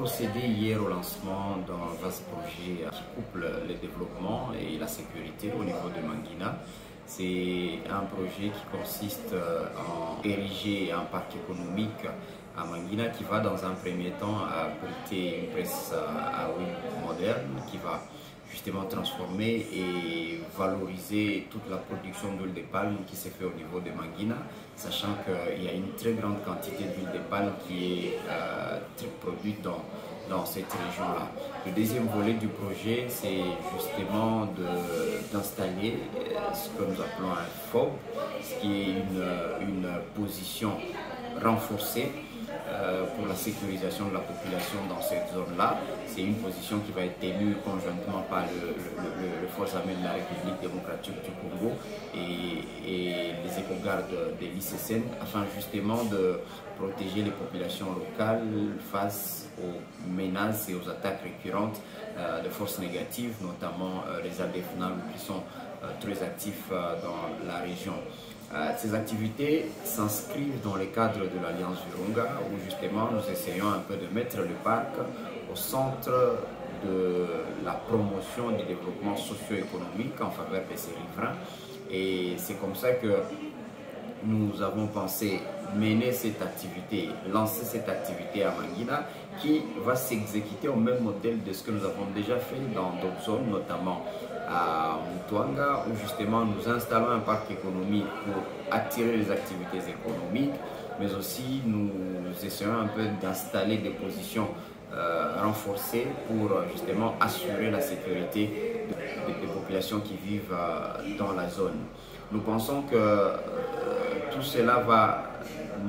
procédé hier au lancement d'un vaste projet qui couple le développement et la sécurité au niveau de Mangina. C'est un projet qui consiste en ériger un parc économique à Mangina qui va dans un premier temps abriter une presse à huile moderne qui va justement transformer et valoriser toute la production d'huile de palme qui s'est fait au niveau de Mangina, sachant qu'il y a une très grande quantité d'huile de palme qui est produite dans cette région-là. Le deuxième volet du projet, c'est justement d'installer ce que nous appelons un FOB, ce qui est une position renforcée pour la sécurisation de la population dans cette zone-là. C'est une position qui va être tenue conjointement par le Forces armées de la République démocratique du Congo et les éco-gardes de l'ICCN afin justement de protéger les populations locales face aux menaces et aux attaques récurrentes de forces négatives, notamment les ADF-NAM qui sont très actifs dans la région. Ces activités s'inscrivent dans le cadre de l'Alliance Virunga où justement nous essayons un peu de mettre le parc au centre de la promotion du développement socio-économique en faveur de ces riverains. Et c'est comme ça que nous avons pensé mener cette activité, lancer cette activité à Mangina qui va s'exécuter au même modèle de ce que nous avons déjà fait dans d'autres zones, notamment à Mutuanga, où justement nous installons un parc économique pour attirer les activités économiques, mais aussi nous essayons un peu d'installer des positions renforcées pour justement assurer la sécurité des populations qui vivent dans la zone. Nous pensons que tout cela va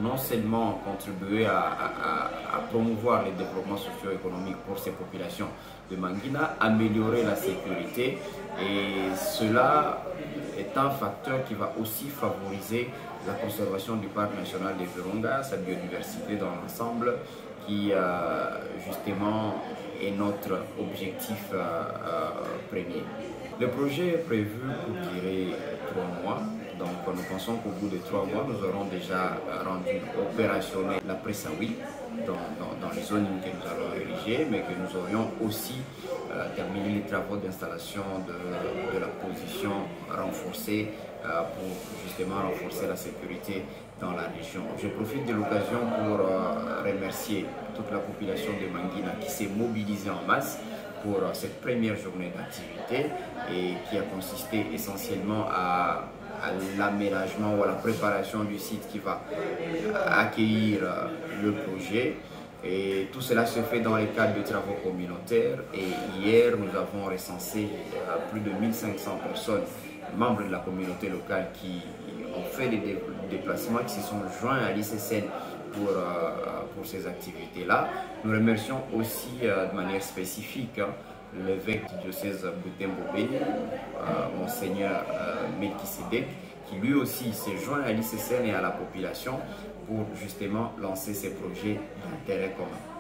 non seulement contribuer à promouvoir le développement socio-économique pour ces populations de Mangina, améliorer la sécurité, et cela est un facteur qui va aussi favoriser la conservation du parc national des Virunga, sa biodiversité dans l'ensemble, qui justement est notre objectif premier. Le projet est prévu pour durer 3 mois. Donc nous pensons qu'au bout de 3 mois, nous aurons déjà rendu opérationnelle la presse à huile dans les zones que nous allons ériger, mais que nous aurions aussi terminé les travaux d'installation de la position renforcée pour justement renforcer la sécurité dans la région. Je profite de l'occasion pour remercier toute la population de Mangina qui s'est mobilisée en masse pour cette première journée d'activité et qui a consisté essentiellement à l'aménagement ou à la préparation du site qui va accueillir le projet. Et tout cela se fait dans le cadre de travaux communautaires. Et hier, nous avons recensé plus de 1500 personnes, membres de la communauté locale, qui ont fait des déplacements, qui se sont joints à l'ICCN pour ces activités-là. Nous remercions aussi de manière spécifique l'évêque du diocèse Butembo-Beni, Monseigneur Melchisedek, qui lui aussi s'est joint à l'ICCN et à la population pour justement lancer ces projets d'intérêt commun.